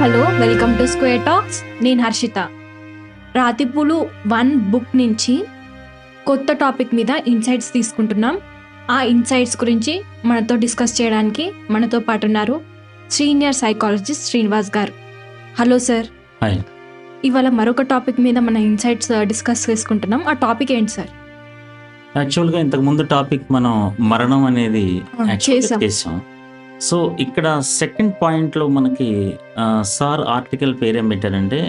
Hello, welcome to square talks. నేను Harshita. రాతిపూలు 1 book నుంచి కొత్త టాపిక్ మీద ఇన్సైట్స్ తీసుకుంటున్నాం. ఆ ఇన్సైట్స్ గురించి మనతో డిస్కస్ చేయడానికి మనతో పాటు ఉన్నారు సీనియర్ సైకాలజిస్ట్ శ్రీనివాస్ గారు. Hello sir. హాయ్. ఇవాళ మరొక టాపిక్ మీద మన ఇన్సైట్స్ డిస్కస్ చేసుకుంటున్నాం. ఆ టాపిక్ ఏంటి సార్? యాక్చువల్గా ఇంతకుముందు టాపిక్ మనం మరణం అనేది చేసాం. చేసాం. సో ఇక్కడ సెకండ్ పాయింట్లో మనకి సార్ ఆర్టికల్ పేరేం పెట్టారంటే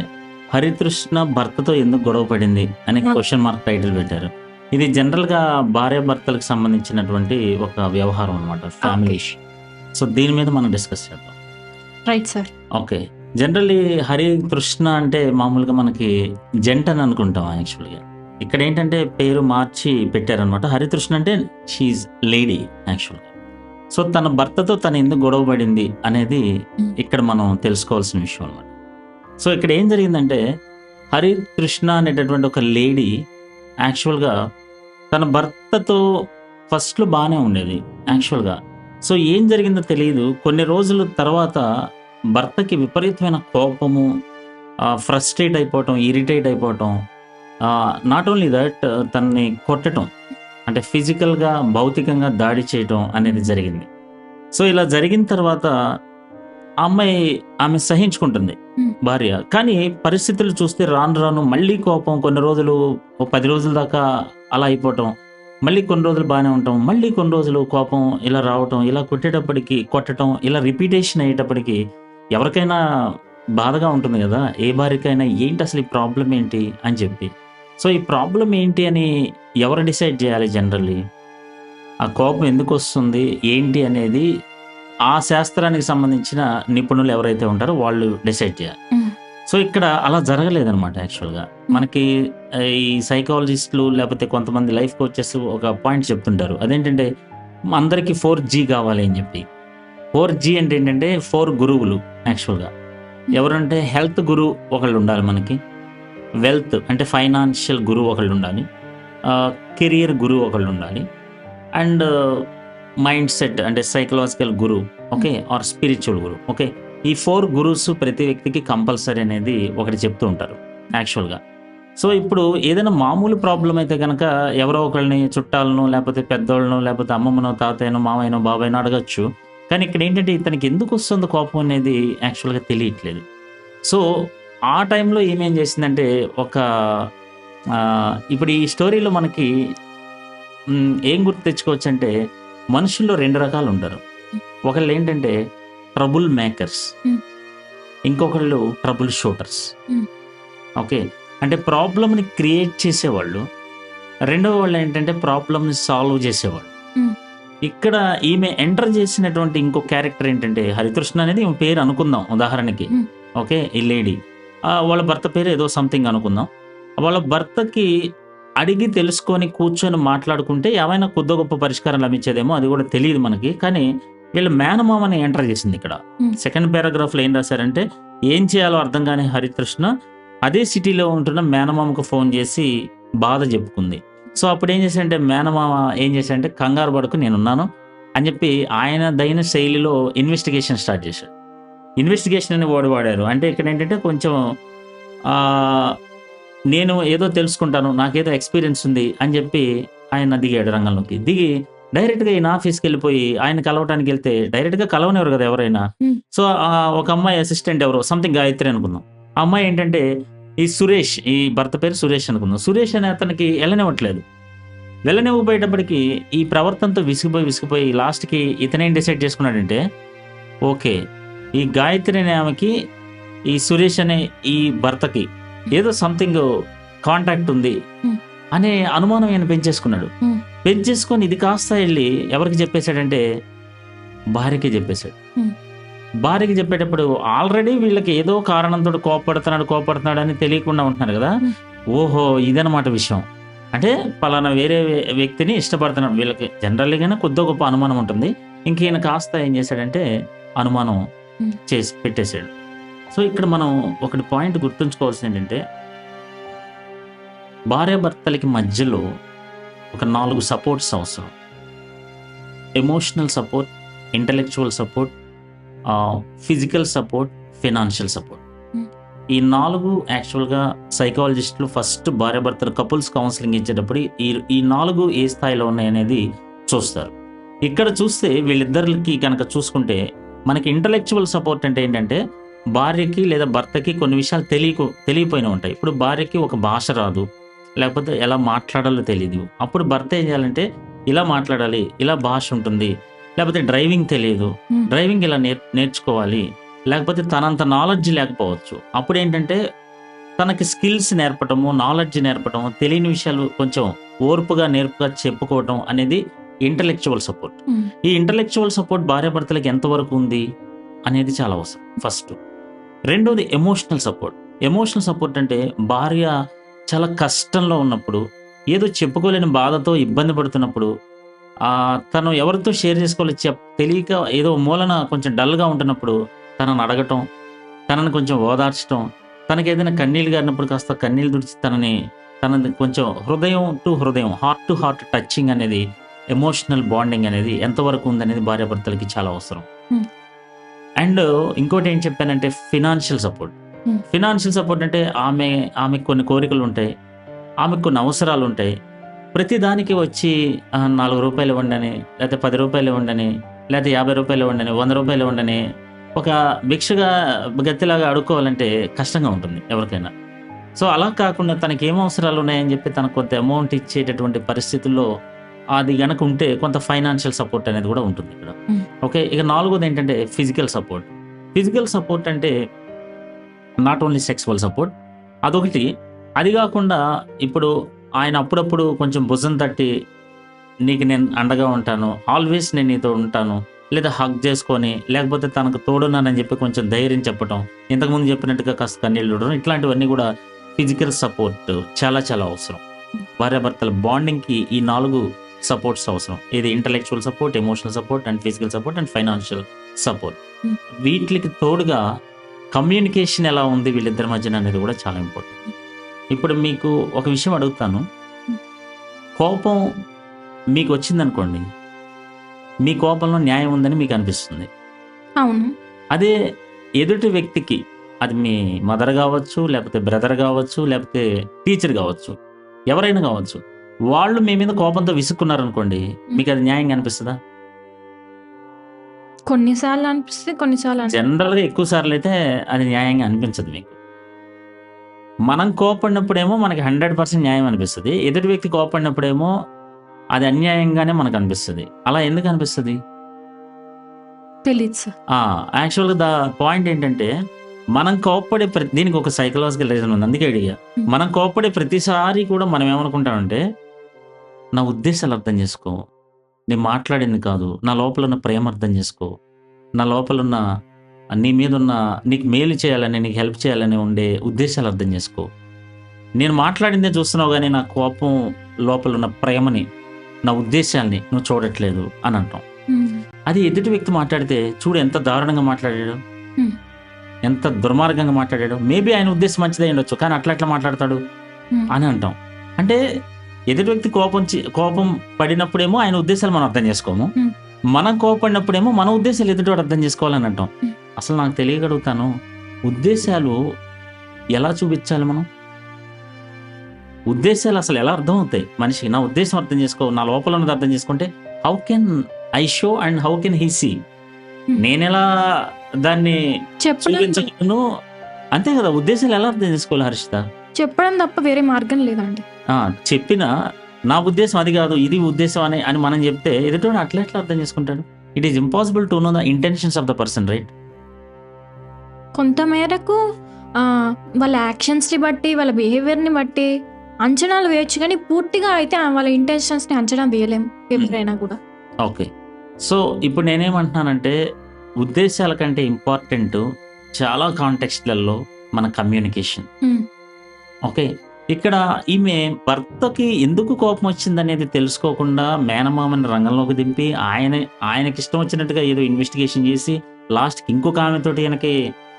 హరితృష్ణ భర్తతో ఎందుకు గొడవ పడింది అనే క్వశ్చన్ మార్క్ టైటిల్ పెట్టారు. ఇది జనరల్గా భార్యాభర్తలకు సంబంధించినటువంటి ఒక వ్యవహారం అనమాట, ఫ్యామిలీ. సో దీని మీద మనం డిస్కస్ చేద్దాం. Right sir. ఓకే. జనరల్లీ హరితృష్ణ అంటే మామూలుగా మనకి జంట అని అనుకుంటాం. యాక్చువల్గా ఇక్కడ ఏంటంటే పేరు మార్చి పెట్టారనమాట. హరితృష్ణ అంటే షీఈ్ లేడీ యాక్చువల్గా. సో తన భర్తతో తను ఎందుకు గొడవ పడింది అనేది ఇక్కడ మనం తెలుసుకోవాల్సిన విషయం అనమాట. సో ఇక్కడ ఏం జరిగిందంటే హరితృష్ణ అనేటటువంటి ఒక లేడీ యాక్చువల్గా తన భర్తతో ఫస్ట్లో బాగానే ఉండేది యాక్చువల్గా. సో ఏం జరిగిందో తెలియదు. కొన్ని రోజుల తర్వాత భర్తకి విపరీతమైన కోపము, ఫ్రస్ట్రేట్ అయిపోవటం, ఇరిటేట్ అయిపోవటం, నాట్ ఓన్లీ దట్ తనని కొట్టడం, అంటే ఫిజికల్గా భౌతికంగా దాడి చేయటం అనేది జరిగింది. సో ఇలా జరిగిన తర్వాత ఆమె సహించుకుంటుంది భార్య. కానీ పరిస్థితులు చూస్తే రాను రాను మళ్ళీ కోపం, కొన్ని రోజులు 10 రోజుల దాకా అలా అయిపోవటం, మళ్ళీ కొన్ని రోజులు బాగానే ఉంటాం, మళ్ళీ కొన్ని రోజులు కోపం ఇలా రావటం, ఇలా కొట్టడం, ఇలా రిపీటేషన్ అయ్యేటప్పటికి ఎవరికైనా బాధగా ఉంటుంది కదా, ఏ భార్యకైనా ఏంటి అసలు ఈ ప్రాబ్లం ఏంటి అని చెప్పి. సో ఈ ప్రాబ్లం ఏంటి అని ఎవరు డిసైడ్ చేయాలి? జనరల్లీ ఆ కోపం ఎందుకు వస్తుంది ఏంటి అనేది ఆ శాస్త్రానికి సంబంధించిన నిపుణులు ఎవరైతే ఉంటారో వాళ్ళు డిసైడ్ చేయాలి. సో ఇక్కడ అలా జరగలేదనమాట. యాక్చువల్గా మనకి ఈ సైకాలజిస్టులు లేకపోతే కొంతమంది లైఫ్ కోచెస్ ఒక పాయింట్ చెప్తుంటారు. అదేంటంటే అందరికీ 4G కావాలి అని చెప్పి. 4G అంటే ఏంటంటే 4 గురువులు యాక్చువల్గా. ఎవరంటే హెల్త్ గురువు ఒకళ్ళు ఉండాలి మనకి, వెల్త్ అంటే ఫైనాన్షియల్ గురువు ఒకళ్ళు ఉండాలి, కెరియర్ గురువు ఒకళ్ళు ఉండాలి, అండ్ మైండ్ సెట్ అంటే సైకలాజికల్ గురువు, ఓకే, ఆర్ స్పిరిచువల్ గురువు. ఓకే, ఈ 4 గురువుస్ ప్రతి వ్యక్తికి కంపల్సరీ అనేది ఒకటి చెప్తూ ఉంటారు యాక్చువల్గా. సో ఇప్పుడు ఏదైనా మామూలు ప్రాబ్లం అయితే కనుక ఎవరో ఒకళ్ళని, చుట్టాలను, లేకపోతే పెద్దోళ్ళను, లేకపోతే అమ్మమ్మనో, తాతయ్యనో, మామయ్యనో, బాబాయ్నో అడగచ్చు. కానీ ఇక్కడ ఏంటంటే ఇతనికి ఎందుకు వస్తుందో కోపం అనేది యాక్చువల్గా తెలియట్లేదు. సో ఆ టైంలో ఏమేం చేసిందంటే ఇప్పుడు ఈ స్టోరీలో మనకి ఏం గుర్తు తెచ్చుకోవచ్చు అంటే మనుషుల్లో 2 రకాలు ఉంటారు. ఒకళ్ళు ఏంటంటే ట్రబుల్ మేకర్స్, ఇంకొకళ్ళు ట్రబుల్ షూటర్స్. ఓకే, అంటే ప్రాబ్లమ్ని క్రియేట్ చేసేవాళ్ళు. రెండవ వాళ్ళు ఏంటంటే ప్రాబ్లమ్ని సాల్వ్ చేసేవాళ్ళు. ఇక్కడ ఈమె ఎంటర్ చేసినటువంటి ఇంకో క్యారెక్టర్ ఏంటంటే హరితృష్ణ అనేది ఈమె పేరు అనుకుందాం ఉదాహరణకి. ఓకే, ఈ లేడీ వాళ్ళ భర్త పేరు ఏదో సంథింగ్ అనుకుందాం. వాళ్ళ భర్తకి అడిగి తెలుసుకొని కూర్చొని మాట్లాడుకుంటే ఏమైనా కొద్ది గొప్ప పరిష్కారం లభించేదేమో, అది కూడా తెలియదు మనకి. కానీ వీళ్ళ మేనమామని ఎంటర్ చేసింది ఇక్కడ. సెకండ్ పారాగ్రాఫ్లో ఏం రాశారంటే ఏం చేయాలో అర్థం కాని హరితృష్ణ అదే సిటీలో ఉంటున్న మేనమామకు ఫోన్ చేసి బాధ చెప్పుకుంది. సో అప్పుడు ఏం చేశాడంటే మేనమామ ఏం చేశాడంటే కంగారు పడుకు నేనున్నాను అని చెప్పి ఆయన దైన శైలిలో ఇన్వెస్టిగేషన్ స్టార్ట్ చేశాడు. ఇన్వెస్టిగేషన్ అని వాడారు. అంటే ఇక్కడ ఏంటంటే కొంచెం నేను ఏదో తెలుసుకుంటాను, నాకేదో ఎక్స్పీరియన్స్ ఉంది అని చెప్పి ఆయన దిగాడు రంగంలోకి. దిగి డైరెక్ట్గా ఈయన ఆఫీస్కి వెళ్ళిపోయి ఆయన కలవటానికి వెళ్తే డైరెక్ట్గా కలవనివ్వరు కదా ఎవరైనా. సో ఒక అమ్మాయి అసిస్టెంట్ ఎవరో సంథింగ్ గాయత్రి అనుకుందాం. ఆ అమ్మాయి ఏంటంటే ఈ సురేష్, ఈ భర్త పేరు సురేష్ అనుకుందాం. సురేష్ అనే అతనికి వెళ్ళనివ్వబోయేటప్పటికి ఈ ప్రవర్తనతో విసిగిపోయి లాస్ట్కి ఇతనేం డిసైడ్ చేసుకున్నాడంటే ఓకే, ఈ గాయత్రి అనే ఆమెకి ఈ సురేష్ అనే ఈ భర్తకి ఏదో సంథింగ్ కాంటాక్ట్ ఉంది అనే అనుమానం ఆయన పెంచేసుకొని ఇది కాస్త వెళ్ళి ఎవరికి చెప్పేశాడంటే భార్యకి చెప్పేశాడు. భార్యకి చెప్పేటప్పుడు ఆల్రెడీ వీళ్ళకి ఏదో కారణంతో కోపడుతున్నాడు అని తెలియకుండా ఉంటున్నారు కదా. ఓహో, ఇదనమాట విషయం. అంటే పలానా వేరే వ్యక్తిని ఇష్టపడుతున్నాడు. వీళ్ళకి జనరల్లీగానే కొద్ది గొప్ప అనుమానం ఉంటుంది. ఇంకీయన కాస్త ఏం చేశాడంటే అనుమానం చేసి పెట్టేశాడు. సో ఇక్కడ మనం ఒకటి పాయింట్ గుర్తుంచుకోవాల్సింది ఏంటంటే భార్యాభర్తలకి మధ్యలో ఒక 4 సపోర్ట్స్ అవసరం. Emotional support, intellectual support, physical support, financial support. Hmm. ఈ 4 యాక్చువల్‌గా సైకాలజిస్టులు ఫస్ట్ భార్యాభర్తలు కపుల్స్ కౌన్సిలింగ్ ఇచ్చేటప్పుడు ఈ 4 ఏ స్థాయిలో ఉన్నాయనేది చూస్తారు. ఇక్కడ చూస్తే వీళ్ళిద్దరికి కనుక చూసుకుంటే మనకి ఇంటలెక్చువల్ సపోర్ట్ అంటే ఏంటంటే భార్యకి లేదా భర్తకి కొన్ని విషయాలు తెలియపోయినవి ఉంటాయి. ఇప్పుడు భార్యకి ఒక భాష రాదు, లేకపోతే ఎలా మాట్లాడాలో తెలీదు. అప్పుడు భర్త ఏం చేయాలంటే ఇలా మాట్లాడాలి, ఇలా భాష ఉంటుంది, లేకపోతే డ్రైవింగ్ తెలియదు, డ్రైవింగ్ ఇలా నేర్చుకోవాలి, లేకపోతే తనంత నాలెడ్జ్ లేకపోవచ్చు. అప్పుడు ఏంటంటే తనకి స్కిల్స్ నేర్పటము, నాలెడ్జ్ నేర్పటము, తెలియని విషయాలు కొంచెం ఓర్పుగా నేర్పుగా చెప్పుకోవటం అనేది ఇంటలెక్చువల్ సపోర్ట్. ఈ ఇంటలెక్చువల్ సపోర్ట్ భార్యాభర్తలకు ఎంతవరకు ఉంది అనేది చాలా అవసరం ఫస్ట్. రెండోది ఎమోషనల్ సపోర్ట్. ఎమోషనల్ సపోర్ట్ అంటే భార్య చాలా కష్టంలో ఉన్నప్పుడు, ఏదో చెప్పుకోలేని బాధతో ఇబ్బంది పడుతున్నప్పుడు, తను ఎవరితో షేర్ చేసుకోవాలి తెలియక ఏదో మూలన కొంచెం డల్గా ఉంటున్నప్పుడు తనని అడగటం, తనని కొంచెం ఓదార్చడం, తనకి ఏదైనా కన్నీళ్ళు గారినప్పుడు కాస్త కన్నీళ్ళు తుడిచి తనని కొంచెం హృదయం టు హృదయం, హార్ట్ టు హార్ట్ టచింగ్ అనేది, ఎమోషనల్ బాండింగ్ అనేది ఎంతవరకు ఉందనేది భార్యాభర్తలకి చాలా అవసరం. అండ్ ఇంకోటి ఏం చెప్పానంటే ఫినాన్షియల్ సపోర్ట్. ఫినాన్షియల్ సపోర్ట్ అంటే ఆమెకు కొన్ని కోరికలు ఉంటాయి, ఆమెకు కొన్ని అవసరాలు ఉంటాయి. ప్రతిదానికి వచ్చి 4 రూపాయలు ఇవ్వండి, లేకపోతే 10 రూపాయలు ఇవ్వండి, లేకపోతే 50 రూపాయలు ఇవ్వండి, 100 రూపాయలు ఇవ్వండి, ఒక భిక్షగా గతిలాగా అడుక్కోవాలంటే కష్టంగా ఉంటుంది ఎవరికైనా. సో అలా కాకుండా తనకి ఏం అవసరాలు ఉన్నాయని చెప్పి తనకు కొంత అమౌంట్ ఇచ్చేటటువంటి పరిస్థితుల్లో అది గనక ఉంటే కొంత ఫైనాన్షియల్ సపోర్ట్ అనేది కూడా ఉంటుంది ఇక్కడ. ఓకే, ఇక 4వది ఏంటంటే ఫిజికల్ సపోర్ట్. ఫిజికల్ సపోర్ట్ అంటే నాట్ ఓన్లీ సెక్సువల్ సపోర్ట్, అదొకటి. అది కాకుండా ఇప్పుడు ఆయన అప్పుడప్పుడు కొంచెం భుజం తట్టి నీకు నేను అండగా ఉంటాను, ఆల్వేస్ నేను నీతో ఉంటాను, లేదా హగ్ చేసుకొని, లేకపోతే తనకు తోడున్నానని చెప్పి కొంచెం ధైర్యం చెప్పటం, ఇంతకుముందు చెప్పినట్టుగా కాస్త కన్నీళ్ళు చూడడం, ఇట్లాంటివన్నీ కూడా ఫిజికల్ సపోర్ట్ చాలా చాలా అవసరం. భార్యాభర్తల బాండింగ్కి ఈ 4 సపోర్ట్స్ అవసరం. ఇది intellectual support, emotional support and physical support and financial support. వీటికి తోడుగా కమ్యూనికేషన్ ఎలా ఉంది వీళ్ళిద్దరి మధ్యన అనేది కూడా చాలా ఇంపార్టెంట్. ఇప్పుడు మీకు ఒక విషయం అడుగుతాను. కోపం మీకు వచ్చిందనుకోండి, మీ కోపంలో న్యాయం ఉందని మీకు అనిపిస్తుంది. అవును. అదే ఎదుటి వ్యక్తికి, అది మీ మదర్ కావచ్చు, లేకపోతే బ్రదర్ కావచ్చు, లేకపోతే టీచర్ కావచ్చు, ఎవరైనా కావచ్చు, వాళ్ళు మీ మీద కోపంతో విసుక్కున్నారనుకోండి, మీకు అది న్యాయంగా అనిపిస్తుందా? కొన్నిసార్లు అనిపిస్తుంది, కొన్నిసార్లు జనరల్గా ఎక్కువ సార్లు అయితే అది న్యాయంగా అనిపించదు మీకు. మనం కోపడినప్పుడేమో మనకి 100% న్యాయం అనిపిస్తుంది, ఎదుటి వ్యక్తి కోపడినప్పుడేమో అది అన్యాయంగానే మనకు అనిపిస్తుంది. అలా ఎందుకు అనిపిస్తుంది తెలియదు సార్. యాక్చువల్గా ద పాయింట్ ఏంటంటే, మనం కోప్పడే దీనికి ఒక సైకలాజికల్ రీజన్ ఉంది, అందుకే అడిగా. మనం కోప్పడే ప్రతిసారి కూడా మనం ఏమనుకుంటామంటే, నా ఉద్దేశాలు అర్థం చేసుకో, నేను మాట్లాడింది కాదు, నా లోపల ఉన్న ప్రేమ అర్థం చేసుకో, నా లోపల ఉన్న నీ మీద ఉన్న నీకు మేలు చేయాలని, నీకు హెల్ప్ చేయాలని ఉండే ఉద్దేశాలు అర్థం చేసుకో. నేను మాట్లాడిందే చూస్తున్నావు కానీ నా కోపం లోపల ఉన్న ప్రేమని, నా ఉద్దేశాల్ని నువ్వు చూడట్లేదు అని అంటాం. అది ఎదుటి వ్యక్తి మాట్లాడితే చూడు ఎంత దారుణంగా మాట్లాడాడు, ఎంత దుర్మార్గంగా మాట్లాడాడు, మేబీ ఆయన ఉద్దేశం మంచిదే ఉండొచ్చు, కానీ అట్లా మాట్లాడతాడు అని అంటాం. అంటే ఎదుటి వ్యక్తి కోపం పడినప్పుడేమో ఆయన ఉద్దేశాలు మనం అర్థం చేసుకోము, మనం కోపడినప్పుడేమో మన ఉద్దేశాలు ఎదుటివాడు అర్థం చేసుకోవాలని అంటాం. అసలు నాకు తెలియగలుగుతాను, ఉద్దేశాలు ఎలా చూపించాలి మనం? ఉద్దేశాలు అసలు ఎలా అర్థం అవుతాయి మనిషికి? నా ఉద్దేశం అర్థం చేసుకో, నా లోపల ఉన్నది అర్థం చేసుకుంటే how can I show and how can he see? నేనెలా దాన్ని చూపించగలను? అంతే కదా, ఉద్దేశాలు ఎలా అర్థం చేసుకోవాలి హర్షిత? చెప్పడం తప్ప వేరే మార్గం లేదండి. చెప్పిన నా ఉద్దేశం అది కాదు, ఇది ఉద్దేశం అని మనం చెప్తే ఎదుటి అట్లా అర్థం చేసుకుంటాడు? It is impossible to know the intentions of the person, right? కొంత మేరకు వాళ్ళ యాక్షన్స్ని బట్టి, వాళ్ళ బిహేవియర్ని బట్టి అంచనాలు వేయచ్చు, కానీ పూర్తిగా అయితే వాళ్ళ ఇంటెన్షన్స్ని అంచనా వేయలేం ఎవరైనా కూడా. ఓకే, సో ఇప్పుడు నేనేమంటున్నానంటే, ఉద్దేశాల కంటే ఇంపార్టెంట్ చాలా కాంటెక్స్ట్లలో మన కమ్యూనికేషన్. ఓకే, ఇక్కడ ఈమె భర్తకి ఎందుకు కోపం వచ్చిందనేది తెలుసుకోకుండా మేనమామని రంగంలోకి దింపి ఆయనకి ఇష్టం వచ్చినట్టుగా ఏదో ఇన్వెస్టిగేషన్ చేసి లాస్ట్కి ఇంకొక ఆమెతోటి ఈయనకి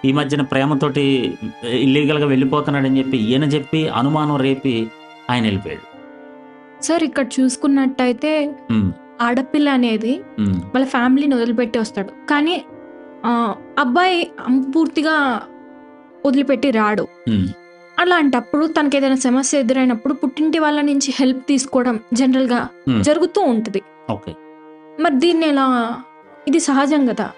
ఈ మధ్యన ప్రేమతోటి ఇల్లీగల్గా వెళ్ళిపోతున్నాడని చెప్పి అనుమానం రేపి ఆయన వెళ్ళిపోయాడు. సార్ ఇక్కడ చూసుకున్నట్టయితే ఆడపిల్ల అనేది వాళ్ళ ఫ్యామిలీని వదిలిపెట్టి వస్తాడు, కానీ అబ్బాయి పూర్తిగా వదిలిపెట్టి రాడు. అలాంటప్పుడు తనకి ఏదైనా సమస్య ఎదురైనప్పుడు పుట్టింటి వాళ్ళ నుంచి హెల్ప్ తీసుకోవడం జనరల్గా జరుగుతూ ఉంటుంది. ఓకే. మరి దీన్ని ఎలా, ఇది సహజం కదా,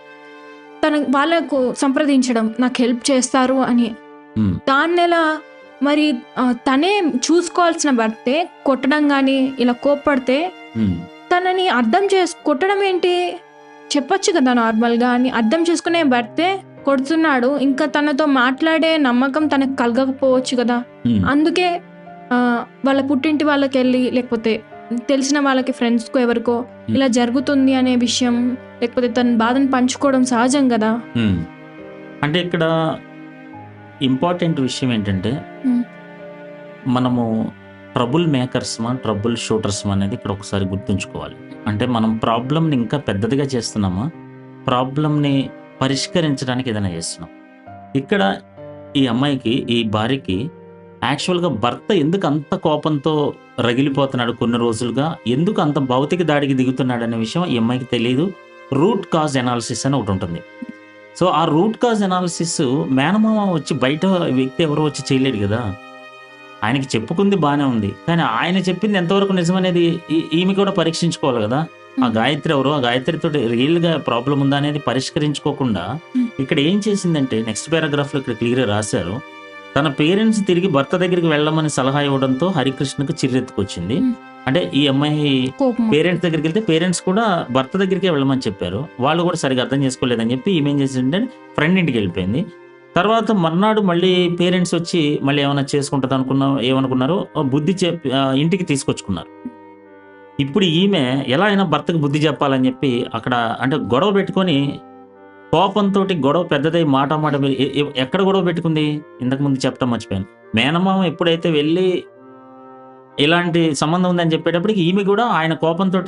వాళ్ళకు సంప్రదించడం నాకు హెల్ప్ చేస్తారు అని. దాన్ని ఎలా మరి తనే చూసుకోవాల్సిన భర్తే కొట్టడం కానీ ఇలా కోప్పడితే తనని కొట్టడం ఏంటి చెప్పొచ్చు కదా నార్మల్గా అని అర్థం చేసుకునే భర్తే కొడుతున్నాడు, ఇంకా తనతో మాట్లాడే నమ్మకం తనకు కలగకపోవచ్చు కదా. అందుకే వాళ్ళ పుట్టింటి వాళ్ళకి వెళ్ళి లేకపోతే తెలిసిన వాళ్ళకి ఫ్రెండ్స్కో ఎవరికో ఇలా జరుగుతుంది అనే విషయం లేకపోతే తన బాధను పంచుకోవడం సహజం కదా. అంటే ఇక్కడ ఇంపార్టెంట్ విషయం ఏంటంటే మనము ట్రబుల్ మేకర్స్మా ట్రబుల్ షూటర్స్మా అనేది ఇక్కడ ఒకసారి గుర్తుంచుకోవాలి. అంటే మనం ప్రాబ్లమ్ని ఇంకా పెద్దదిగా చేస్తున్నామా, ప్రాబ్లమ్ని పరిష్కరించడానికి ఏదైనా చేస్తున్నాం. ఇక్కడ ఈ అమ్మాయికి, ఈ భార్యకి యాక్చువల్గా భర్త ఎందుకు అంత కోపంతో రగిలిపోతున్నాడు కొన్ని రోజులుగా, ఎందుకు అంత భౌతిక దాడికి దిగుతున్నాడు అనే విషయం ఈ అమ్మాయికి తెలియదు. రూట్ కాజ్ ఎనాలిసిస్ అని ఒకటి ఉంటుంది. సో ఆ రూట్ కాజ్ ఎనాలిసిస్ మేనమామ వచ్చి, బయట వ్యక్తి ఎవరో వచ్చి చేయలేడు కదా. ఆయనకి చెప్పుకుంది బాగానే ఉంది, కానీ ఆయన చెప్పింది ఎంతవరకు నిజమనేది ఈమె కూడా పరీక్షించుకోవాలి కదా. ఆ గాయత్రి ఎవరో, ఆ గాయత్రితో రియల్గా ప్రాబ్లం ఉందా అనేది పరిష్కరించుకోకుండా ఇక్కడ ఏం చేసిందంటే నెక్స్ట్ పారాగ్రాఫ్లో ఇక్కడ క్లియర్గా రాశారు, తన పేరెంట్స్ తిరిగి భర్త దగ్గరికి వెళ్ళమని సలహా ఇవ్వడంతో హరికృష్ణకు చిర్రెత్తుకొచ్చింది. అంటే ఈ అమ్మాయి పేరెంట్స్ దగ్గరికి వెళ్తే పేరెంట్స్ కూడా భర్త దగ్గరికే వెళ్ళమని చెప్పారు, వాళ్ళు కూడా సరిగా అర్థం చేసుకోలేదని చెప్పి ఈమె ఏం చేసిందంటే ఫ్రెండ్ ఇంటికి వెళ్ళిపోయింది. తర్వాత మర్నాడు మళ్ళీ పేరెంట్స్ వచ్చి మళ్ళీ ఏమైనా చేసుకుంటుంది ఏమనుకున్నారో బుద్ధి ఇంటికి తీసుకొచ్చుకున్నారు. ఇప్పుడు ఈమె ఎలా అయినా భర్తకు బుద్ధి చెప్పాలని చెప్పి అక్కడ అంటే గొడవ పెట్టుకొని, కోపంతో గొడవ పెద్దదై మాట ఎక్కడ గొడవ పెట్టుకుంది ఇంతకుముందు చెప్పడం మర్చిపోయాను. మేనమామ ఎప్పుడైతే వెళ్ళి ఇలాంటి సంబంధం ఉందని చెప్పేటప్పటికి ఈమె కూడా ఆయన కోపంతో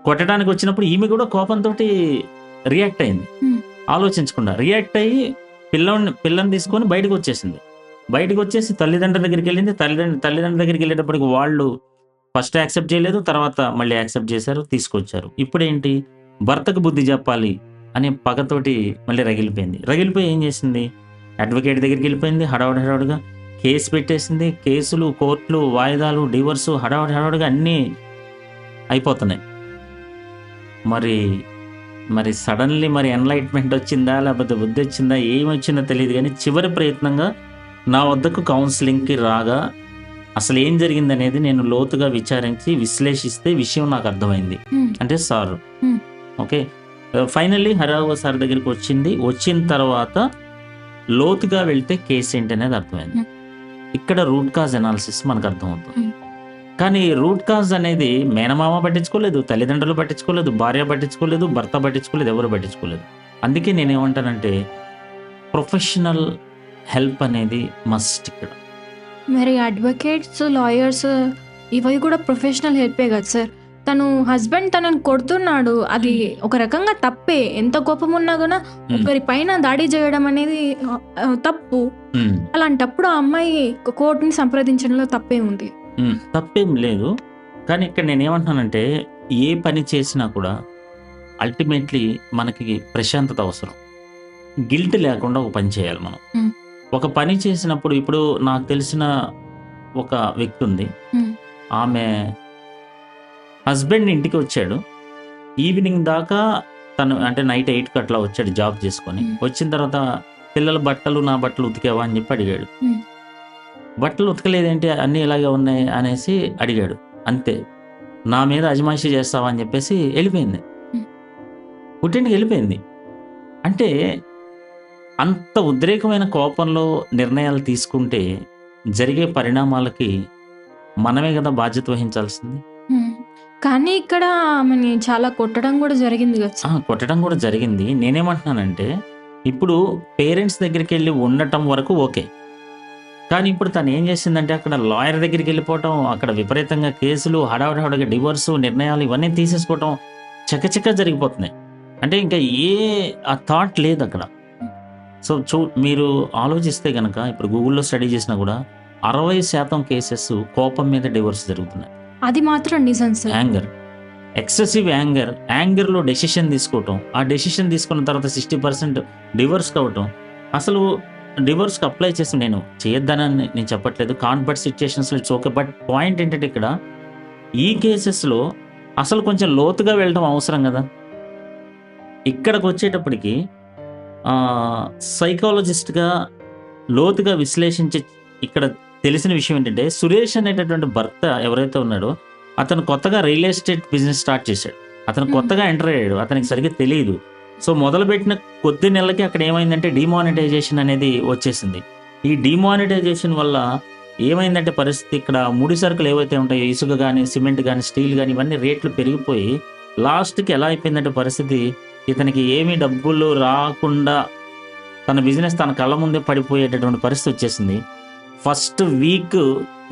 కొట్టడానికి వచ్చినప్పుడు ఈమె కూడా కోపంతో రియాక్ట్ అయింది. ఆలోచించకుండా రియాక్ట్ అయ్యి పిల్లని తీసుకొని బయటకు వచ్చేసింది. బయటకు వచ్చేసి తల్లిదండ్రుల దగ్గరికి వెళ్ళింది. తల్లిదండ్రుల దగ్గరికి వెళ్ళేటప్పటికి వాళ్ళు ఫస్ట్ యాక్సెప్ట్ చేయలేదు, తర్వాత మళ్ళీ యాక్సెప్ట్ చేశారు, తీసుకొచ్చారు. ఇప్పుడు ఏంటి, భర్తకు బుద్ధి చెప్పాలి అనే పగతోటి మళ్ళీ రగిలిపోయి ఏం చేసింది, అడ్వకేట్ దగ్గరికి వెళ్ళిపోయింది. హడావుడిగా కేసు పెట్టేసింది. కేసులు, కోర్టులు, వాయిదాలు, డివోర్సు హడావుడిగా అన్నీ అయిపోతున్నాయి. మరి సడన్లీ మరి ఎన్లైట్మెంట్ వచ్చిందా లేకపోతే బుద్ధి వచ్చిందా ఏమొచ్చిందో తెలియదు, కానీ చివరి ప్రయత్నంగా నా వద్దకు కౌన్సిలింగ్కి రాగా అసలు ఏం జరిగింది అనేది నేను లోతుగా విచారించి విశ్లేషిస్తే విషయం నాకు అర్థమైంది. అంటే sir okay finally Harirao sir దగ్గరికి వచ్చిన తర్వాత లోతుగా వెళ్తే కేసు ఏంటి అనేది అర్థమైంది. ఇక్కడ రూట్ కాజ్ ఎనాలిసిస్ మనకు అర్థమవుతుంది. కానీ రూట్ కాజ్ అనేది మేనమామ పట్టించుకోలేదు, తల్లిదండ్రులు పట్టించుకోలేదు, భార్య పట్టించుకోలేదు, భర్త పట్టించుకోలేదు, ఎవరు పట్టించుకోలేదు. అందుకే నేనేమంటానంటే ప్రొఫెషనల్ హెల్ప్ అనేది మస్ట్. ఇక్కడ మరి అడ్వకేట్స్, లాయర్స్ ఇవి కూడా ప్రొఫెషనల్ హెల్పే కదా సార్. తను హస్బెండ్ తనని కొడుతున్నాడు, అది ఒక రకంగా తప్పే. ఎంత కోపం ఉన్నా కూడా ఒకరి పైన దాడి చేయడం అనేది తప్పు. అలాంటప్పుడు ఆ అమ్మాయి కోర్టుని సంప్రదించడంలో తప్పే ఉంది. తప్పేం లేదు. కానీ ఇక్కడ నేనేమంటున్నానంటే ఏ పని చేసినా కూడా అల్టిమేట్లీ మనకి ప్రశాంతత అవసరం. గిల్ట్ లేకుండా ఒక పని చేయాలి మనం. ఒక పని చేసినప్పుడు ఇప్పుడు నాకు తెలిసిన ఒక వ్యక్తి ఉంది, ఆమె హస్బెండ్ ఇంటికి వచ్చాడు, ఈవినింగ్ దాకా తను అంటే నైట్ 8కి అట్లా వచ్చాడు జాబ్ చేసుకొని. వచ్చిన తర్వాత పిల్లల బట్టలు, నా బట్టలు ఉతికావా అని చెప్పి అడిగాడు. బట్టలు ఉతకలేదేంటి అన్నీ ఇలాగే ఉన్నాయి అనేసి అడిగాడు. అంతే, నా మీద అజమాయిషీ చేస్తావా అని చెప్పేసి వెళ్ళిపోయింది, పుట్టింటికి వెళ్ళిపోయింది. అంటే అంత ఉద్రేకమైన కోపంలో నిర్ణయాలు తీసుకుంటే జరిగే పరిణామాలకి మనమే కదా బాధ్యత వహించాల్సింది. కానీ ఇక్కడ ఆమెని చాలా కొట్టడం కూడా జరిగింది కదా. కొట్టడం కూడా జరిగింది. నేనేమంటున్నానంటే ఇప్పుడు పేరెంట్స్ దగ్గరికి వెళ్ళి ఉండటం వరకు ఓకే, కానీ ఇప్పుడు తను ఏం చేసిందంటే అక్కడ లాయర్ దగ్గరికి వెళ్ళిపోవటం, అక్కడ విపరీతంగా కేసులు, హడావుడిగా డివోర్సు నిర్ణయాలు ఇవన్నీ తీసేసుకోవటం చకచక జరిగిపోతున్నాయి. అంటే ఇంకా ఆ థాట్ లేదు అక్కడ. సో మీరు ఆలోచిస్తే కనుక ఇప్పుడు గూగుల్లో స్టడీ చేసినా కూడా 60% కేసెస్ కోపం మీద డివోర్స్ జరుగుతున్నాయి. అది మాత్రం నిజం సార్. యాంగర్ ఎక్సెసివ్ యాంగర్లో డెసిషన్ తీసుకోవటం, ఆ డెసిషన్ తీసుకున్న తర్వాత 60% డివోర్స్ కావటం. అసలు డివోర్స్కి అప్లై చేసి నేను చేయొద్దనని నేను చెప్పట్లేదు, కాంట్ బట్ సిచ్యుయేషన్స్లో ఇట్స్ ఓకే. బట్ పాయింట్ ఏంటంటే ఇక్కడ ఈ కేసెస్లో అసలు కొంచెం లోతుగా వెళ్ళడం అవసరం కదా. ఇక్కడికి వచ్చేటప్పటికి సైకాలజిస్ట్గా లోతుగా విశ్లేషించి ఇక్కడ తెలిసిన విషయం ఏంటంటే, సురేష్ అనేటటువంటి భర్త ఎవరైతే ఉన్నాడో అతను కొత్తగా రియల్ ఎస్టేట్ బిజినెస్ స్టార్ట్ చేశాడు. అతను కొత్తగా ఎంటర్ అయ్యాడు, అతనికి సరిగ్గా తెలియదు. సో మొదలుపెట్టిన కొద్ది నెలలకి అక్కడ ఏమైందంటే డిమానిటైజేషన్ అనేది వచ్చేసింది. ఈ డిమానిటైజేషన్ వల్ల ఏమైందంటే పరిస్థితి, ఇక్కడ ముడి సరుకులు ఏవైతే ఉంటాయో, ఇసుక కానీ, సిమెంట్ కానీ, స్టీల్ కానీ, ఇవన్నీ రేట్లు పెరిగిపోయి లాస్ట్కి ఎలా అయిపోయిందంటే పరిస్థితి, ఇతనికి ఏమీ డబ్బులు రాకుండా తన బిజినెస్ తన కళ్ళ ముందే పడిపోయేటటువంటి పరిస్థితి వచ్చేసింది. ఫస్ట్ వీక్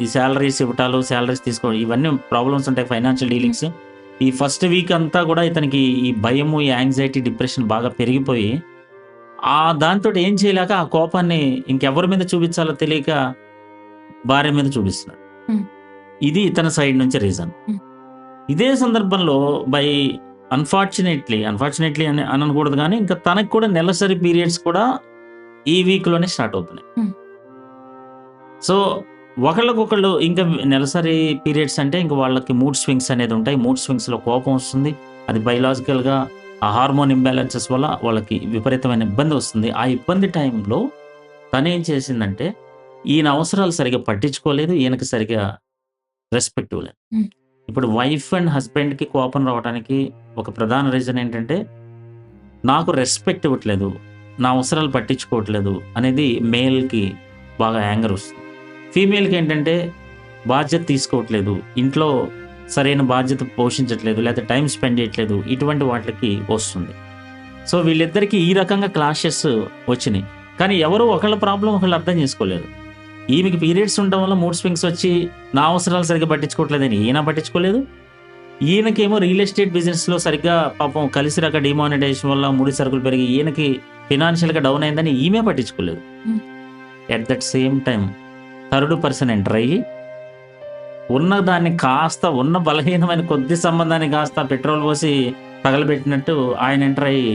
ఈ శాలరీస్ ఇవ్వటాలు, శాలరీస్ తీసుకోవడం, ఇవన్నీ ప్రాబ్లమ్స్ ఉంటాయి, ఫైనాన్షియల్ డీలింగ్స్. ఈ ఫస్ట్ వీక్ అంతా కూడా ఇతనికి ఈ భయము, ఈ యాంగ్జైటీ, డిప్రెషన్ బాగా పెరిగిపోయి దాంతో ఏం చేయలేక ఆ కోపాన్ని ఇంకెవరి మీద చూపించాలో తెలియక భార్య మీద చూపిస్తున్నాడు. ఇది ఇతని సైడ్ నుంచి రీజన్. ఇదే సందర్భంలో అన్ఫార్చునేట్లీ అని అనకూడదు కానీ, ఇంకా తనకు కూడా నెలసరి పీరియడ్స్ కూడా ఈ వీక్లోనే స్టార్ట్ అవుతున్నాయి. సో ఒకళ్ళకొకళ్ళు ఇంకా నెలసరి పీరియడ్స్ అంటే ఇంకా వాళ్ళకి మూడ్ స్వింగ్స్ అనేది ఉంటాయి. మూడ్ స్వింగ్స్లో కోపం వస్తుంది. అది బయలాజికల్గా ఆ హార్మోన్ ఇంబ్యాలెన్సెస్ వల్ల వాళ్ళకి విపరీతమైన ఇబ్బంది వస్తుంది. ఆ ఇబ్బంది టైంలో తనేం చేసిందంటే, ఈయన అవసరాలు సరిగా పట్టించుకోలేదు, ఈయనకి సరిగా రెస్పెక్ట్ ఇవ్వలేదు. ఇప్పుడు వైఫ్ అండ్ హస్బెండ్కి కోపం రావడానికి ఒక ప్రధాన రీజన్ ఏంటంటే, నాకు రెస్పెక్ట్ ఇవ్వట్లేదు, నా అవసరాలు పట్టించుకోవట్లేదు అనేది మేల్కి బాగా యాంగర్ వస్తుంది. ఫీమేల్కి ఏంటంటే బాధ్యత తీసుకోవట్లేదు, ఇంట్లో సరైన బాధ్యత పోషించట్లేదు, లేకపోతే టైం స్పెండ్ చేయట్లేదు, ఇటువంటి వాటికి వస్తుంది. సో వీళ్ళిద్దరికీ ఈ రకంగా క్లాషెస్ వచ్చినాయి. కానీ ఎవరు ఒకళ్ళ ప్రాబ్లం ఒకళ్ళు అర్థం చేసుకోలేదు. ఈమెకి పీరియడ్స్ ఉండడం వల్ల మూడ్ స్వింగ్స్ వచ్చి నా అవసరాలు సరిగ్గా పట్టించుకోవట్లేదని ఈయన పట్టించుకోలేదు. ఈయనకేమో రియల్ ఎస్టేట్ బిజినెస్లో సరిగ్గా పాపం కలిసి రాక డిమానిటైజేషన్ వల్ల ముడి సరుకులు పెరిగి ఈయనకి ఫినాన్షియల్గా డౌన్ అయిందని ఈమె పట్టించుకోలేదు. At that same time third person enter అయ్యి ఉన్నదాన్ని కాస్త, ఉన్న బలహీనమైన కొద్ది సంబంధాన్ని కాస్త పెట్రోల్ పోసి తగలబెట్టినట్టు ఆయన ఎంటర్ అయ్యి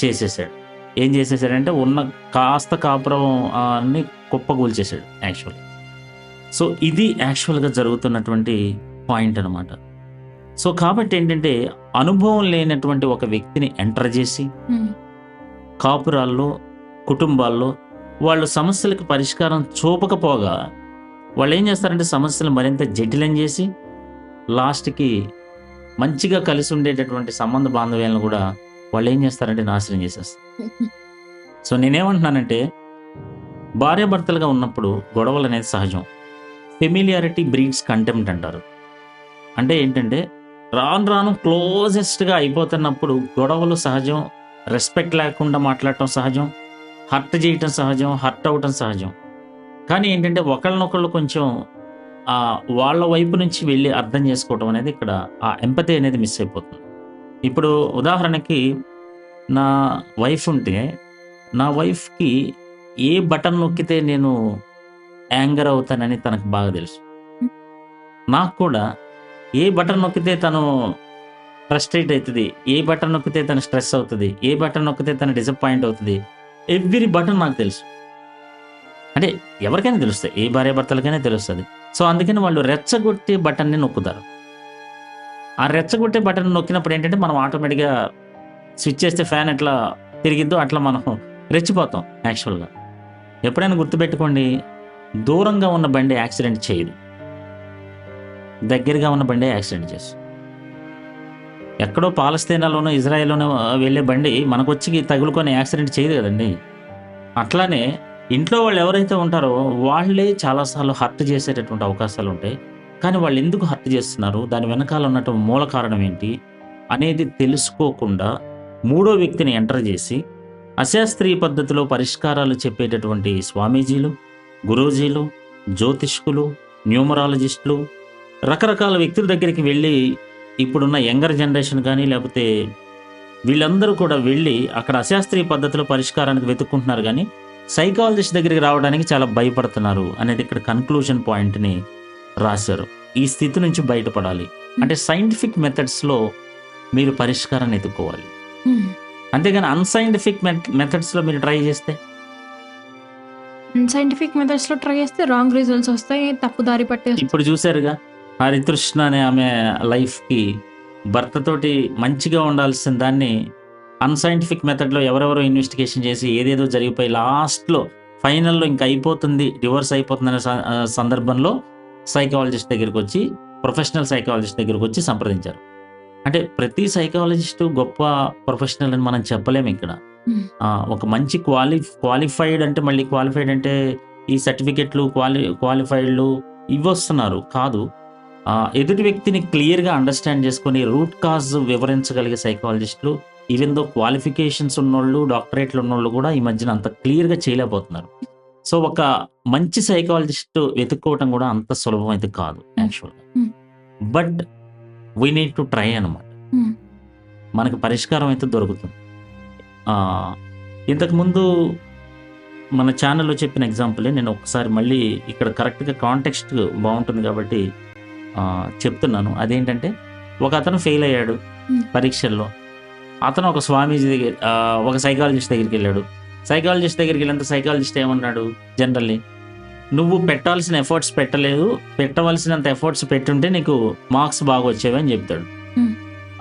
చేసేసాడు. ఏం చేసేసాడంటే ఉన్న కాస్త కాపురం అన్ని కుప్పకూల్చేసాడు యాక్చువల్. సో ఇది యాక్చువల్గా జరుగుతున్నటువంటి పాయింట్ అనమాట. సో కాబట్టి ఏంటంటే, అనుభవం లేనటువంటి ఒక వ్యక్తిని ఎంటర్ చేసి కాపురాల్లో, కుటుంబాల్లో వాళ్ళు సమస్యలకు పరిష్కారం చూపకపోగా వాళ్ళు ఏం చేస్తారంటే సమస్యలు మరింత జటిలం చేసి లాస్ట్కి మంచిగా కలిసి ఉండేటటువంటి సంబంధ బాంధవ్యాలను కూడా వాళ్ళు ఏం చేస్తారంటే నాశనం చేసేస్తారు. సో నేనేమంటున్నానంటే, భార్యాభర్తలుగా ఉన్నప్పుడు గొడవలు అనేది సహజం. ఫెమిలియారిటీ బ్రీడ్స్ కంటెంప్ట్ అంటారు. అంటే ఏంటంటే, రాను రాను క్లోజెస్ట్గా అయిపోతున్నప్పుడు గొడవలు సహజం, రెస్పెక్ట్ లేకుండా మాట్లాడటం సహజం, హర్ట్ చేయటం సహజం, హర్ట్ అవ్వటం సహజం. కానీ ఏంటంటే ఒకళ్ళనొకళ్ళు కొంచెం వాళ్ళ వైపు నుంచి వెళ్ళి అర్థం చేసుకోవటం అనేది ఇక్కడ ఆ ఎంపతి అనేది మిస్ అయిపోతుంది. ఇప్పుడు ఉదాహరణకి నా వైఫ్ ఉంటే, నా వైఫ్కి ఏ బటన్ నొక్కితే నేను యాంగర్ అవుతానని తనకు బాగా తెలుసు. నాకు కూడా ఏ బటన్ నొక్కితే తను ఫ్రస్ట్రేట్ అవుతుంది, ఏ బటన్ నొక్కితే తను స్ట్రెస్ అవుతుంది, ఏ బటన్ నొక్కితే తను డిసప్పాయింట్ అవుతుంది, ఎవ్రీ బటన్ నాకు తెలుసు. అంటే ఎవరికైనా తెలుస్తాయి, ఏ భార్యాభర్తలకైనా తెలుస్తుంది. సో అందుకని వాళ్ళు రెచ్చగొట్టే బటన్ని నొక్కుతారు. ఆ రెచ్చగొట్టే బటన్ నొక్కినప్పుడు ఏంటంటే మనం ఆటోమేటిక్గా స్విచ్ చేస్తే ఫ్యాన్ ఎట్లా తిరిగిద్దో అట్లా మనం రెచ్చిపోతాం యాక్చువల్గా. ఎప్పుడైనా గుర్తుపెట్టుకోండి, దూరంగా ఉన్న బండి యాక్సిడెంట్ చేయదు, దగ్గరగా ఉన్న బండి యాక్సిడెంట్ చేస్తుంది. ఎక్కడో పాలస్తీనాలోనో ఇజ్రాయెల్లోనో వెళ్ళే బండి మనకొచ్చి తగులుకొని యాక్సిడెంట్ చేయదు కదండి. అట్లానే ఇంట్లో వాళ్ళు ఎవరైతే ఉంటారో వాళ్ళే చాలాసార్లు హర్ట్ చేసేటటువంటి అవకాశాలు ఉంటాయి. కానీ వాళ్ళు ఎందుకు హర్ట్ చేస్తున్నారు, దాని వెనకాల ఉన్నటువంటి మూల కారణం ఏంటి అనేది తెలుసుకోకుండా మూడో వ్యక్తిని ఎంటర్ చేసి అశాస్త్రీయ పద్ధతిలో పరిష్కారాలు చెప్పేటటువంటి స్వామీజీలు, గురూజీలు, జ్యోతిష్కులు, న్యూమరాలజిస్టులు, రకరకాల వ్యక్తుల దగ్గరికి వెళ్ళి ఇప్పుడున్న యంగర్ జనరేషన్ కానీ లేకపోతే వీళ్ళందరూ కూడా వెళ్ళి అక్కడ అశాస్త్రీయ పద్ధతిలో పరిష్కారానికి వెతుక్కుంటున్నారు. కానీ సైకాలజిస్ట్ దగ్గరికి రావడానికి చాలా భయపడుతున్నారు అనేది ఇక్కడ కన్క్లూజన్ పాయింట్ని రాశారు. ఈ స్థితి నుంచి బయటపడాలి. అంటే సైంటిఫిక్ మెథడ్స్లో మీరు పరిష్కారాన్ని ఎత్తుకోవాలి, అంతేగాని అన్సైంటిఫిక్ మెథడ్స్లో మీరు ట్రై చేస్తే సైంటిఫిక్ మెథడ్స్లో ట్రై చేస్తే రాంగ్ రిజల్ట్స్ వస్తాయి, తప్పుదారి పట్టేస్తాయి. ఇప్పుడు చూసారుగా హరితృష్ణ అనే ఆమె లైఫ్కి భర్తతోటి మంచిగా ఉండాల్సిన దాన్ని అన్సైంటిఫిక్ మెథడ్లో ఎవరెవరో ఇన్వెస్టిగేషన్ చేసి ఏదేదో జరిగిపోయి లాస్ట్లో ఫైనల్లో ఇంకా అయిపోతుంది, డివోర్స్ అయిపోతుందనే సందర్భంలో సైకాలజిస్ట్ దగ్గరికి వచ్చి, ప్రొఫెషనల్ సైకాలజిస్ట్ దగ్గరికి వచ్చి సంప్రదించారు. అంటే ప్రతి సైకాలజిస్టు గొప్ప ప్రొఫెషనల్ అని మనం చెప్పలేము ఇక్కడ. ఒక మంచి క్వాలిఫైడ్ అంటే, మళ్ళీ క్వాలిఫైడ్ అంటే ఈ సర్టిఫికెట్లు క్వాలిఫైడ్లు ఇవి వస్తున్నారు కాదు. ఎదుటి వ్యక్తిని క్లియర్గా అండర్స్టాండ్ చేసుకొని రూట్ కాజ్ వివరించగలిగే సైకాలజిస్టులు, ఈవెన్ దో క్వాలిఫికేషన్స్ ఉన్నోళ్ళు, డాక్టరేట్లు ఉన్నోళ్ళు కూడా ఈ మధ్యన అంత క్లియర్గా చేయలేకపోతున్నారు. సో ఒక మంచి సైకాలజిస్ట్ వెతుక్కోవటం కూడా అంత సులభం అయితే కాదు యాక్చువల్గా. But we need to try అనమాట. మనకి పరిష్కారం అయితే దొరుకుతుంది. ఇంతకుముందు మన ఛానల్లో చెప్పిన ఎగ్జాంపులే నేను ఒకసారి మళ్ళీ ఇక్కడ కరెక్ట్గా కాంటెక్స్ట్ బాగుంటుంది కాబట్టి చెప్తున్నాను. అదేంటంటే, ఒక అతను ఫెయిల్ అయ్యాడు పరీక్షల్లో. అతను ఒక స్వామీజీ దగ్గర, ఒక సైకాలజిస్ట్ దగ్గరికి వెళ్ళాడు. సైకాలజిస్ట్ దగ్గరికి వెళ్ళినంత సైకాలజిస్ట్ ఏమన్నాడు, జనరల్లీ నువ్వు పెట్టాల్సిన ఎఫర్ట్స్ పెట్టలేదు, పెట్టవలసినంత ఎఫర్ట్స్ పెట్టుంటే నీకు మార్క్స్ బాగా వచ్చేవి అని చెప్తాడు.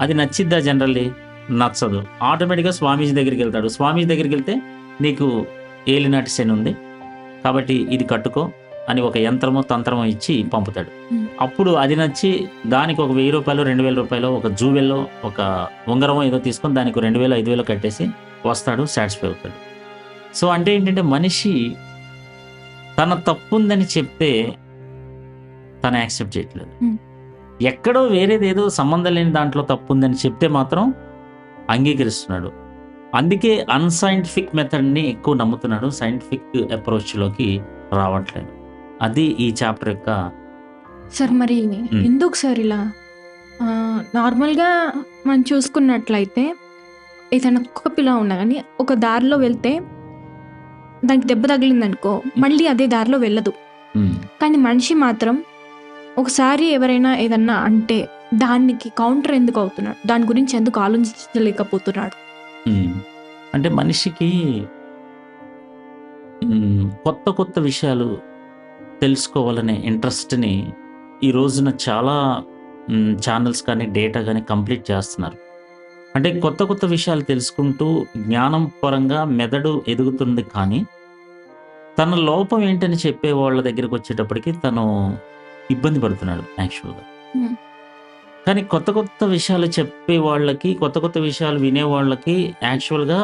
అది నచ్చిద్దా? జనరల్లీ నచ్చదు. ఆటోమేటిక్గా స్వామీజీ దగ్గరికి వెళ్తాడు. స్వామీజీ దగ్గరికి వెళ్తే నీకు ఏలినాటి శని ఉంది కాబట్టి ఇది కట్టుకో అని ఒక యంత్రమో తంత్రమో ఇచ్చి పంపుతాడు. అప్పుడు అది నచ్చి దానికి ఒక 1000 రూపాయలు 2000 రూపాయలు ఒక జూవెల్లో ఒక ఉంగరమో ఏదో తీసుకొని దానికి 2000 5000 కట్టేసి వస్తాడు, సాటిస్ఫై అవుతాడు. సో అంటే ఏంటంటే, మనిషి తన తప్పు ఉందని చెప్తే తను యాక్సెప్ట్ చేయట్లేదు. ఎక్కడో వేరేదేదో సంబంధం లేని దాంట్లో తప్పు ఉందని చెప్తే మాత్రం అంగీకరిస్తున్నాడు. అందుకే అన్సైంటిఫిక్ మెథడ్ని ఎక్కువ నమ్ముతున్నాడు, సైంటిఫిక్ అప్రోచ్లోకి రావట్లేదు. అది ఈ చాప్టర్ యొక్క. సార్ మరి ఎందుకు సార్ ఇలా? నార్మల్గా మనం చూసుకున్నట్లయితే ఏదైనా కుక్క పిల్ల ఉన్నా కానీ ఒక దారిలో వెళ్తే దానికి దెబ్బ తగిలిందనుకో, మళ్ళీ అదే దారిలో వెళ్ళదు. కానీ మనిషి మాత్రం ఒకసారి ఎవరైనా ఏదన్నా అంటే దానికి కౌంటర్ ఎందుకు అవుతున్నాడు, దాని గురించి ఎందుకు ఆలోచించలేకపోతున్నాడు? అంటే మనిషికి కొత్త కొత్త విషయాలు తెలుసుకోవాలనే ఇంట్రెస్ట్ని ఈ రోజున చాలా ఛానల్స్ కానీ డేటా కానీ కంప్లీట్ చేస్తున్నారు. అంటే కొత్త కొత్త విషయాలు తెలుసుకుంటూ జ్ఞానం పరంగా మెదడు ఎదుగుతుంది. కానీ తన లోపం ఏంటని చెప్పే వాళ్ళ దగ్గరికి వచ్చేటప్పటికి తను ఇబ్బంది పడుతున్నాడు యాక్చువల్గా. కానీ కొత్త కొత్త విషయాలు చెప్పే వాళ్ళకి, కొత్త కొత్త విషయాలు వినే వాళ్ళకి యాక్చువల్గా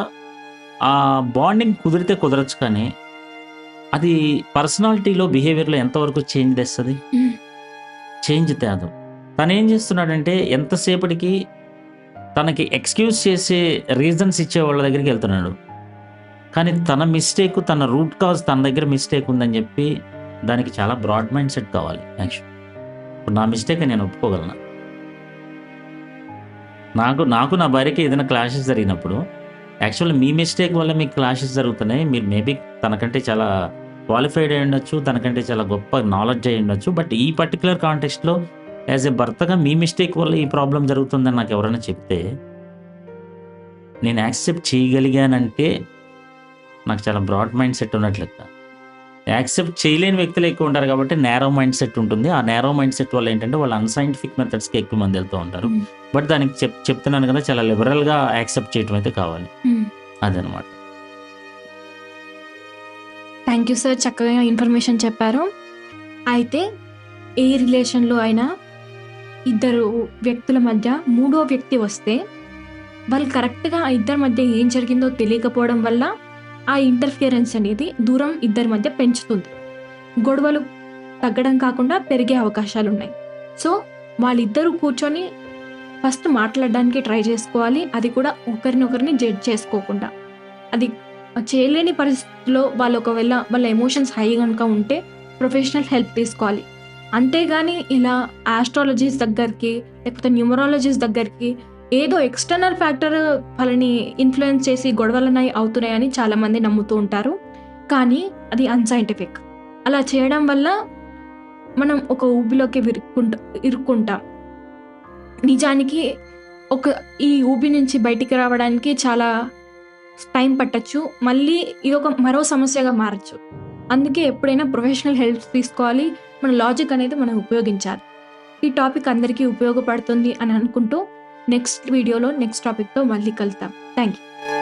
ఆ బాండింగ్ కుదిరితే కుదరచ్చు, కానీ అది పర్సనాలిటీలో, బిహేవియర్లో ఎంతవరకు చేంజ్ తెస్తుంది? చేంజ్ తేదు. తను ఏం చేస్తున్నాడంటే, ఎంతసేపటికి తనకి ఎక్స్క్యూజ్ చేసే రీజన్స్ ఇచ్చే వాళ్ళ దగ్గరికి వెళ్తున్నాడు. కానీ తన మిస్టేక్, తన రూట్ కాజ్ తన దగ్గర మిస్టేక్ ఉందని చెప్పి దానికి చాలా బ్రాడ్ మైండ్ సెట్ కావాలి యాక్చువల్. ఇప్పుడు నా మిస్టేక్ నేను ఒప్పుకోగలను. నాకు నా భార్యకి ఏదైనా క్లాషెస్ జరిగినప్పుడు యాక్చువల్లీ మీ మిస్టేక్ వల్ల మీకు క్లాషెస్ జరుగుతున్నాయి. మీరు మేబీ తనకంటే చాలా క్వాలిఫైడ్ అయి ఉండొచ్చు, తనకంటే చాలా గొప్ప నాలెడ్జ్ అయి ఉండొచ్చు. బట్ ఈ పర్టికులర్ కాంటెక్స్ట్లో యాజ్ ఎ భర్తగా మీ మిస్టేక్ వల్ల ఈ ప్రాబ్లం జరుగుతుందని నాకు ఎవరైనా చెప్తే నేను యాక్సెప్ట్ చేయగలిగానంటే నాకు చాలా బ్రాడ్ మైండ్ సెట్ ఉన్నట్లు లెక్క. యాక్సెప్ట్ చేయలేని వ్యక్తులు ఎక్కువ ఉంటారు కాబట్టి నేరో మైండ్ సెట్ ఉంటుంది. ఆ నేరో మైండ్ సెట్ వల్ల ఏంటంటే వాళ్ళు అన్సైంటిఫిక్ మెథడ్స్కి ఎక్కువ మంది వెళ్తూ ఉంటారు. బట్ దానికి చెప్తున్నాను కదా, చాలా లిబరల్గా యాక్సెప్ట్ చేయటం అయితే కావాలి. అదనమాట. థ్యాంక్ యూ సార్, చక్కగా ఇన్ఫర్మేషన్ చెప్పారు. అయితే ఏ రిలేషన్లో అయినా ఇద్దరు వ్యక్తుల మధ్య మూడో వ్యక్తి వస్తే వాళ్ళు కరెక్ట్గా ఆ ఇద్దరి మధ్య ఏం జరిగిందో తెలియకపోవడం వల్ల ఆ ఇంటర్ఫియరెన్స్ అనేది దూరం ఇద్దరి మధ్య పెంచుతుంది. గొడవలు తగ్గడం కాకుండా పెరిగే అవకాశాలు ఉన్నాయి. సో వాళ్ళిద్దరూ కూర్చొని ఫస్ట్ మాట్లాడడానికి ట్రై చేసుకోవాలి. అది కూడా ఒకరినొకరిని జడ్జ్ చేసుకోకుండా. అది చేయలేని పరిస్థితుల్లో వాళ్ళు ఒకవేళ వాళ్ళ ఎమోషన్స్ హై కనుక ఉంటే ప్రొఫెషనల్ హెల్ప్ తీసుకోవాలి. అంతేగాని ఇలా ఆస్ట్రాలజీస్ దగ్గరికి లేకపోతే న్యూమరాలజీస్ దగ్గరికి ఏదో ఎక్స్టర్నల్ ఫ్యాక్టర్ వాళ్ళని ఇన్ఫ్లుయెన్స్ చేసి గొడవలనై అవుతున్నాయని చాలామంది నమ్ముతూ ఉంటారు. కానీ అది అన్సైంటిఫిక్. అలా చేయడం వల్ల మనం ఒక ఊబిలోకి ఇరుక్కుంటాం. నిజానికి ఈ ఊబి నుంచి బయటికి రావడానికి చాలా టైం పట్టచ్చు, మళ్ళీ ఇది మరో సమస్యగా మారచ్చు. అందుకే ఎప్పుడైనా ప్రొఫెషనల్ హెల్ప్ తీసుకోవాలి, మన లాజిక్ అనేది మనం ఉపయోగించాలి. ఈ టాపిక్ అందరికీ ఉపయోగపడుతుంది అని అనుకుంటూ నెక్స్ట్ వీడియోలో నెక్స్ట్ టాపిక్తో మళ్ళీ కలుద్దాం. Thank you.